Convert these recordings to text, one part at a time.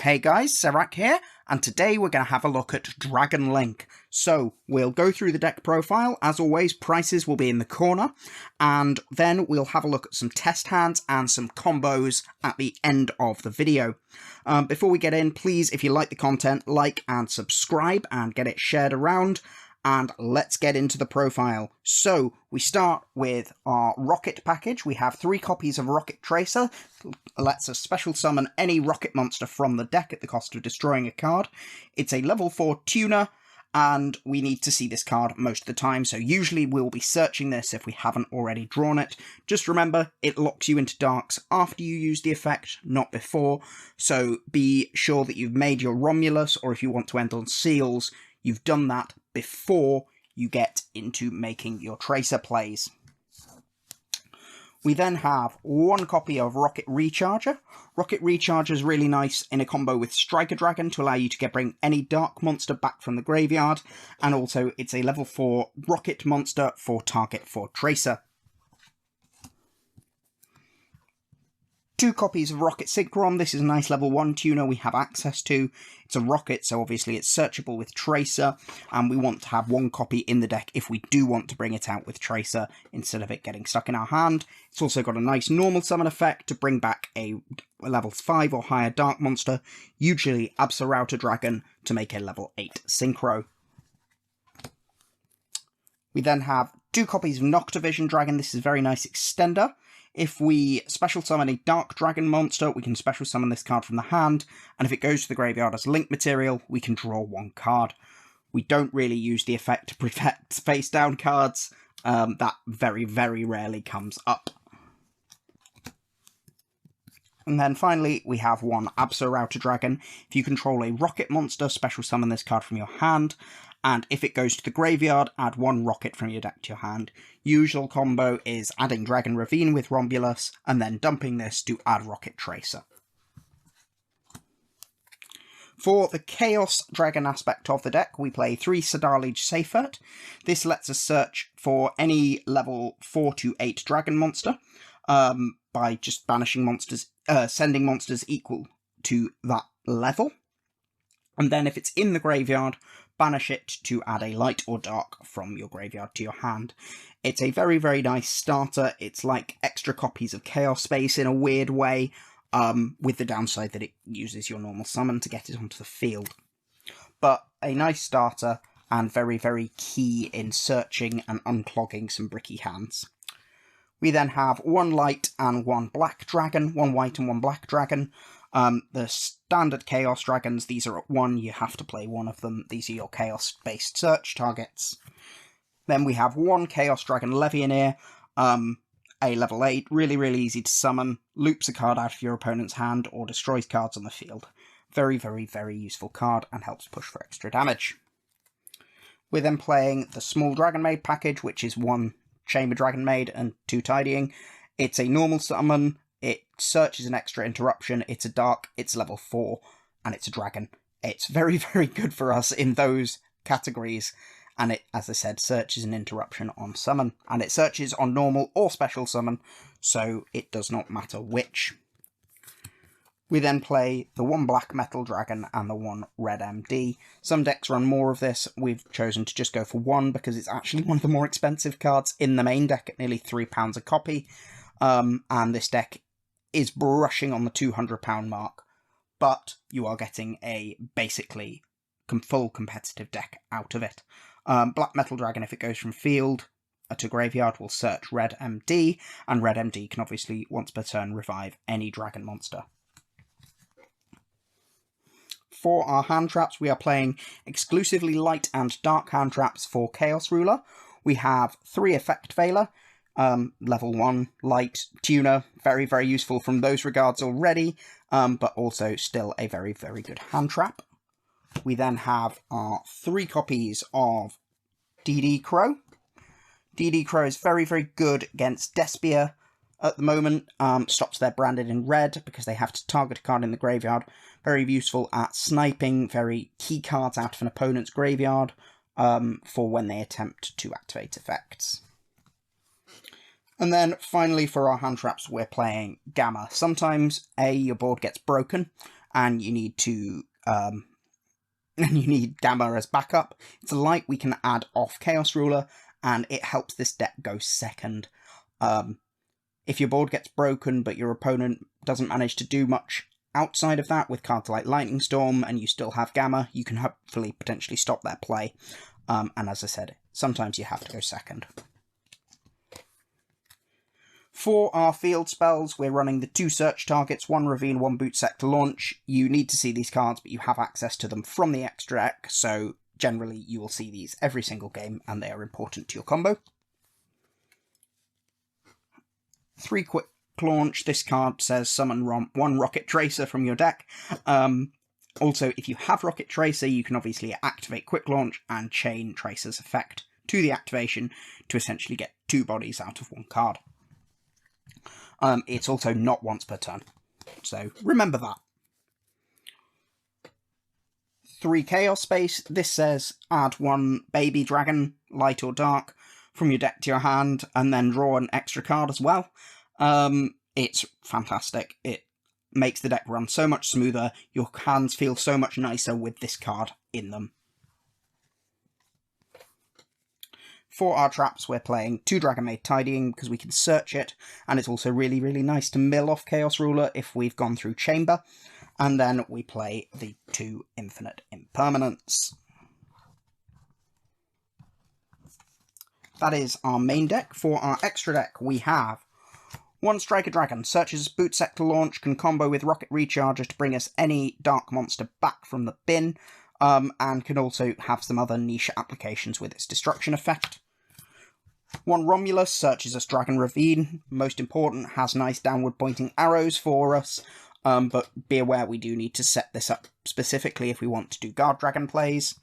Hey guys, Serac here, and today we're going to have a look at Dragon Link. So, we'll go through the deck profile. As always, prices will be in the corner, and then we'll have a look at some test hands and some combos at the end of the video. Before we get in, please, if you like the content, like and subscribe and get it shared around. And let's get into the profile. So, we start with our Rokket package. We have 3 copies of Rokket Tracer. Lets us special summon any Rokket monster from the deck at the cost of destroying a card. It's a level 4 tuner, and we need to see this card most of the time, so usually we'll be searching this if we haven't already drawn it. Just remember, it locks you into darks after you use the effect, not before, so be sure that you've made your Romulus, or if you want to end on seals, you've done that before you get into making your Tracer plays. We then have 1 copy of Rokket Recharger. Rokket Recharger is really nice in a combo with Striker Dragon to allow you to bring any dark monster back from the graveyard, and also it's a level 4 Rokket monster for target for Tracer. 2 copies of Rokket Synchron. This is a nice level 1 tuner we have access to. It's a Rokket, so obviously it's searchable with Tracer, and we want to have 1 copy in the deck if we do want to bring it out with Tracer instead of it getting stuck in our hand. It's also got a nice normal summon effect to bring back a level 5 or higher dark monster, usually Absolute Dragon, to make a level 8 Synchro. We then have 2 copies of Noctovision Dragon. This is a very nice extender. If we special summon a Dark Dragon monster, we can special summon this card from the hand, and if it goes to the graveyard as link material, we can draw 1 card. We don't really use the effect to protect face-down cards. That very, very rarely comes up. And then finally, we have 1 Absolute Dragon. If you control a Rokket monster, special summon this card from your hand, and if it goes to the graveyard, add 1 Rokket from your deck to your hand. Usual combo is adding Dragon Ravine with Romulus, and then dumping this to add Rokket Tracer. For the Chaos Dragon aspect of the deck, we play 3 Sadalij Seifert. This lets us search for any level 4 to 8 Dragon monster, by just banishing monsters, sending monsters equal to that level. And then if it's in the graveyard, banish it to add a light or dark from your graveyard to your hand. It's a very, very nice starter. It's like extra copies of Chaos Space in a weird way, with the downside that it uses your normal summon to get it onto the field. But a nice starter, and very, very key in searching and unclogging some bricky hands. We then have 1 light and 1 black dragon, 1 white and 1 black dragon. The standard Chaos Dragons, these are at 1, you have to play 1 of them. These are your Chaos-based search targets. Then we have 1 Chaos Dragon Levianeer, a level 8, really, really easy to summon, loops a card out of your opponent's hand, or destroys cards on the field. Very, very, very useful card, and helps push for extra damage. We're then playing the Small Dragon Maid package, which is 1 Chamber Dragon Maid and 2 Tidying. It's a normal summon. It searches an extra interruption, it's a dark, it's level 4, and it's a dragon. It's very, very good for us in those categories, and it, as I said, searches an interruption on summon, and it searches on normal or special summon, so it does not matter which. We then play the 1 black metal dragon and the 1 red MD. Some decks run more of this. We've chosen to just go for 1 because it's actually one of the more expensive cards in the main deck at nearly £3 a copy, and this deck is brushing on the £200 mark, but you are getting a basically full competitive deck out of it. Black Metal Dragon, if it goes from field to graveyard, will search Red MD, and Red MD can obviously once per turn revive any dragon monster. For our hand traps, we are playing exclusively light and dark hand traps for Chaos Ruler. We have 3 Effect Veiler, level 1 light tuner, very, very useful from those regards already, but also still a very, very good hand trap. We then have our 3 copies of DD Crow. DD Crow is very, very good against Despia at the moment. Stops their branded in red because they have to target a card in the graveyard. Very useful at sniping very key cards out of an opponent's graveyard for when they attempt to activate effects. And then finally for our hand traps, we're playing Gamma. Sometimes your board gets broken and you need to and you need Gamma as backup. It's a light we can add off Chaos Ruler, and it helps this deck go second. If your board gets broken but your opponent doesn't manage to do much outside of that with cards like Lightning Storm and you still have Gamma, you can hopefully potentially stop their play. And as I said, sometimes you have to go second. For our field spells, we're running the 2 search targets, 1 ravine, 1 boot sector launch. You need to see these cards, but you have access to them from the extra deck, so generally you will see these every single game, and they are important to your combo. 3 quick launch. This card says summon 1 Rocket Tracer from your deck. Also, if you have Rocket Tracer, you can obviously activate quick launch and chain Tracer's effect to the activation to essentially get 2 bodies out of 1 card. It's also not once per turn, so remember that. 3 Chaos Space. This says add 1 Baby Dragon, light or dark, from your deck to your hand, and then draw an extra card as well. It's fantastic. It makes the deck run so much smoother. Your hands feel so much nicer with this card in them. For our traps, we're playing 2 Dragon Maid Tidying because we can search it, and it's also really, really nice to mill off Chaos Ruler if we've gone through Chamber. And then we play the 2 Infinite Impermanence. That is our main deck. For our extra deck, we have 1 Striker Dragon, searches boot sector launch, can combo with Rocket Recharger to bring us any dark monster back from the bin, and can also have some other niche applications with its destruction effect. 1 Romulus, searches us Dragon Ravine, most important, has nice downward pointing arrows for us, but be aware we do need to set this up specifically if we want to do Guard Dragon plays.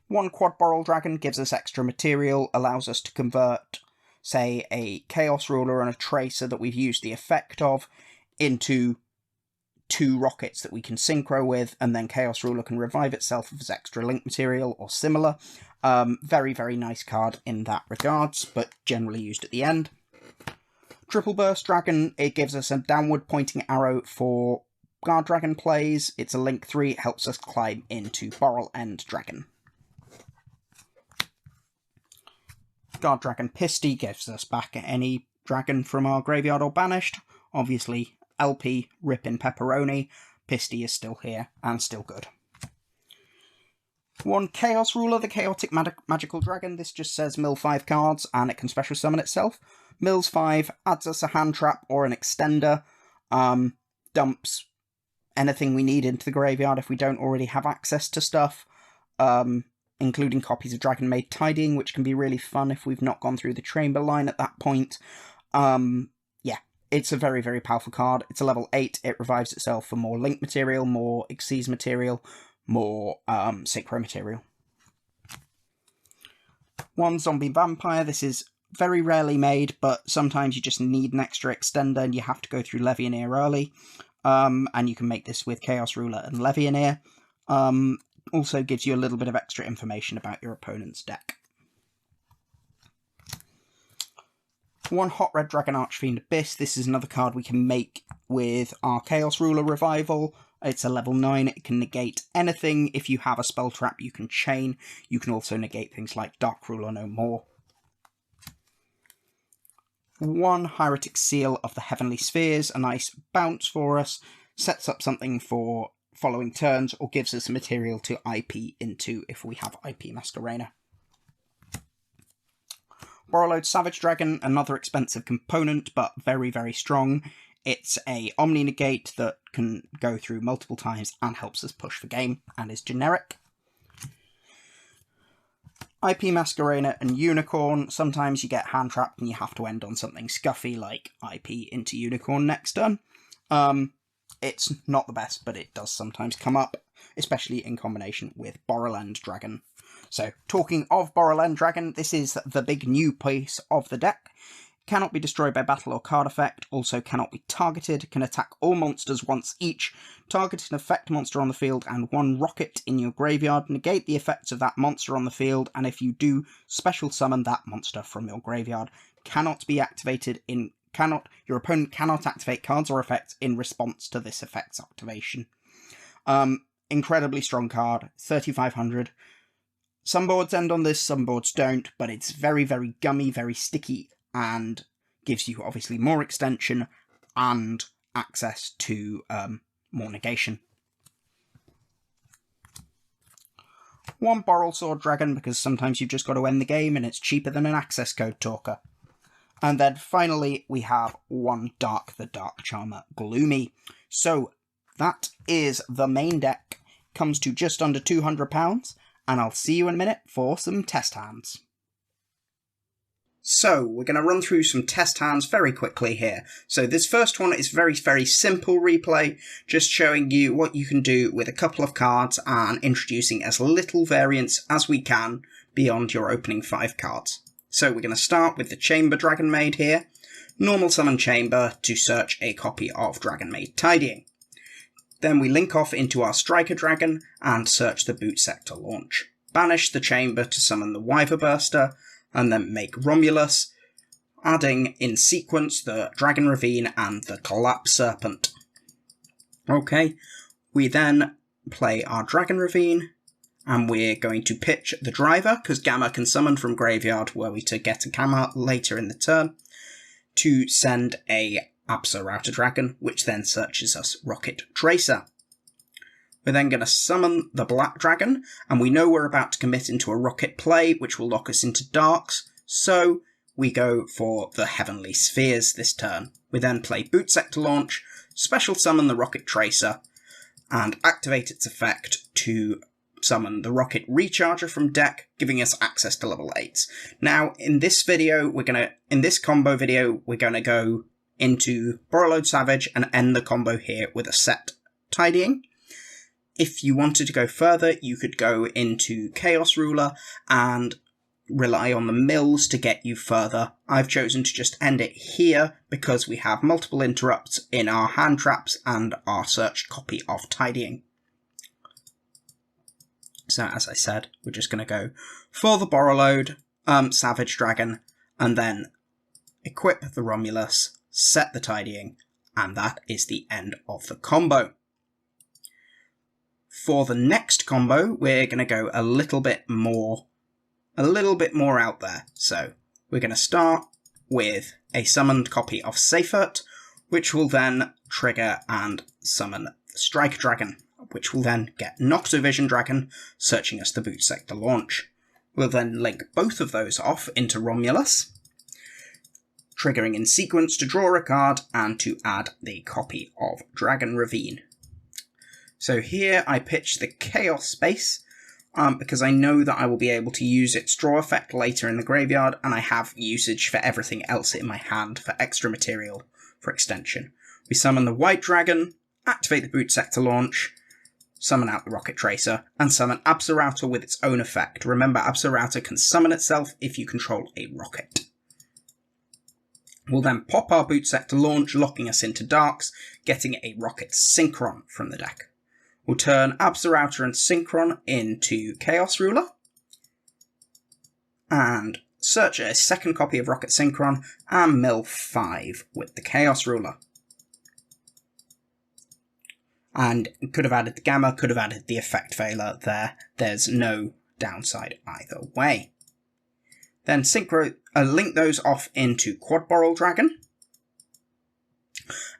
1 Quad Boral Dragon gives us extra material, allows us to convert, say, a Chaos Ruler and a Tracer that we've used the effect of into 2 rockets that we can synchro with, and then Chaos Ruler can revive itself as extra link material or similar. Very, very nice card in that regards, but generally used at the end. Triple Burst Dragon, it gives us a downward pointing arrow for Guard Dragon plays. It's a link 3, it helps us climb into Boral End Dragon. Guard Dragon Pisty gives us back any dragon from our graveyard or banished. Obviously, LP, Rippin' Pepperoni, Pisty is still here and still good. 1 Chaos Ruler, the Chaotic Magical Dragon. This just says mill 5 cards and it can special summon itself. Mills 5, adds us a hand trap or an extender, dumps anything we need into the graveyard if we don't already have access to stuff, including copies of Dragon Maid Tidying, which can be really fun if we've not gone through the Chamber line at that point. Yeah, it's a very, very powerful card. It's a level 8, it revives itself for more link material, more Xyz material, more synchro material. 1 Zombie Vampire. This is very rarely made, but sometimes you just need an extra extender and you have to go through Levianeer early. And you can make this with Chaos Ruler and Levianeer. Also gives you a little bit of extra information about your opponent's deck. 1 Hot Red Dragon Archfiend Abyss. This is another card we can make with our Chaos Ruler Revival. It's a level 9, it can negate anything. If you have a spell trap you can chain. You can also negate things like Dark Ruler no more. 1 Hieratic Seal of the Heavenly Spheres, a nice bounce for us. Sets up something for following turns, or gives us material to IP into if we have IP Masquerena. Borreload Savage Dragon, another expensive component, but very, very strong. It's a Omni Negate that can go through multiple times and helps us push for game, and is generic. IP Masquerena and Unicorn. Sometimes you get hand trapped and you have to end on something scuffy like IP into Unicorn next turn. It's not the best, but it does sometimes come up, especially in combination with Borrelend Dragon. So, talking of Borrelend Dragon, this is the big new piece of the deck. Cannot be destroyed by battle or card effect, also cannot be targeted, can attack all monsters once each, target an effect monster on the field and 1 rocket in your graveyard, negate the effects of that monster on the field, and if you do, special summon that monster from your graveyard. Cannot be activated in your opponent cannot activate cards or effects in response to this effect's activation. Incredibly strong card, 3,500. Some boards end on this, some boards don't, but it's very, very gummy, very sticky, and gives you obviously more extension and access to more negation. One Boral Sword Dragon, because sometimes you've just got to end the game and it's cheaper than an access code talker. And then finally we have one Dark the Dark Charmer Gloomy. So that is the main deck. Comes to just under £200, and I'll see you in a minute for some test hands. So, we're going to run through some test hands very quickly here. So this first one is very, very simple replay, just showing you what you can do with a couple of cards and introducing as little variance as we can beyond your opening 5 cards. So we're going to start with the Chamber Dragon Maid here. Normal summon Chamber to search a copy of Dragon Maid Tidying. Then we link off into our Striker Dragon and search the Boot Sector Launch. Banish the Chamber to summon the Wyver Burster, and then make Romulus, adding in sequence the Dragon Ravine and the Collapse Serpent. Okay, we then play our Dragon Ravine, and we're going to pitch the Driver, because Gamma can summon from Graveyard were we to get a Gamma later in the turn, to send a Absa Router Dragon, which then searches us Rokket Tracer. We're then going to summon the Black Dragon, and we know we're about to commit into a Rokket play, which will lock us into Darks, so we go for the Heavenly Spheres this turn. We then play Boot Sector Launch, special summon the Rokket Tracer, and activate its effect to summon the Rokket Recharger from deck, giving us access to level 8s. Now, in this combo video, we're going to go into Borreload Savage and end the combo here with a set Tidying. If you wanted to go further, you could go into Chaos Ruler and rely on the mills to get you further. I've chosen to just end it here because we have multiple interrupts in our hand traps and our searched copy of Tidying. So as I said, we're just going to go for the Borreload Savage Dragon and then equip the Romulus, set the Tidying, and that is the end of the combo. For the next combo, we're going to go a little bit more out there. So we're going to start with a summoned copy of Seifert, which will then trigger and summon the Striker Dragon, which will then get Noctovision Dragon, searching us the Boot Sector Launch. We'll then link both of those off into Romulus, triggering in sequence to draw a card and to add the copy of Dragon Ravine. So here I pitch the Chaos Space, because I know that I will be able to use its draw effect later in the graveyard, and I have usage for everything else in my hand for extra material for extension. We summon the White Dragon, activate the Boot Sector Launch, summon out the Rokket Tracer, and summon Absa Router with its own effect. Remember, Absa Router can summon itself if you control a Rokket. We'll then pop our Boot Sector Launch, locking us into Darks, getting a Rokket Synchron from the deck. We'll turn Absa Router and Synchron into Chaos Ruler, and search a second copy of Rokket Synchron, and mill 5 with the Chaos Ruler. And could have added the Gamma, could have added the Effect Veiler there. There's no downside either way. Then link those off into Quad Boral Dragon.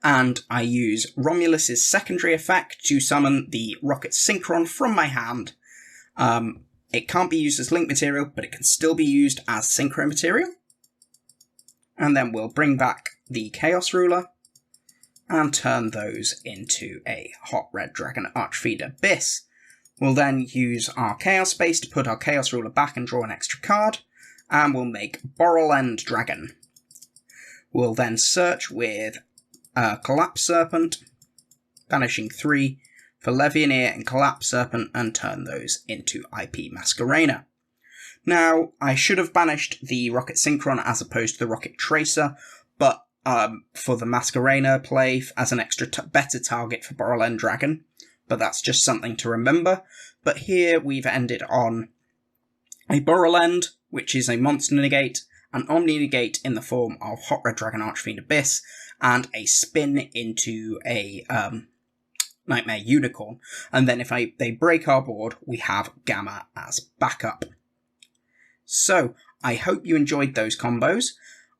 And I use Romulus's secondary effect to summon the Rokket Synchron from my hand. It can't be used as link material, but it can still be used as synchro material. And then we'll bring back the Chaos Ruler and turn those into a Hot Red Dragon Archfiend Abyss. We'll then use our Chaos Space to put our Chaos Ruler back and draw an extra card, and we'll make Borrel Dragon. We'll then search with Collapse Serpent, banishing 3 for Levianeer and Collapse Serpent, and turn those into IP Masquerena. Now, I should have banished the Rokket Synchron as opposed to the Rokket Tracer, but for the Masquerena play as an extra better target for Borrel Dragon, but that's just something to remember. But here we've ended on a Borrel, which is a monster negate, an Omni Negate in the form of Hot Red Dragon Archfiend Abyss, and a spin into a Nightmare Unicorn. And then if they break our board, we have Gamma as backup. So, I hope you enjoyed those combos,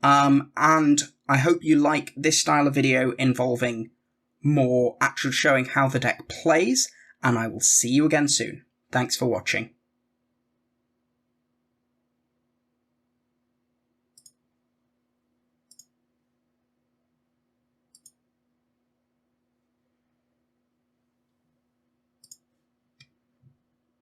and I hope you like this style of video involving more actually showing how the deck plays, and I will see you again soon. Thanks for watching.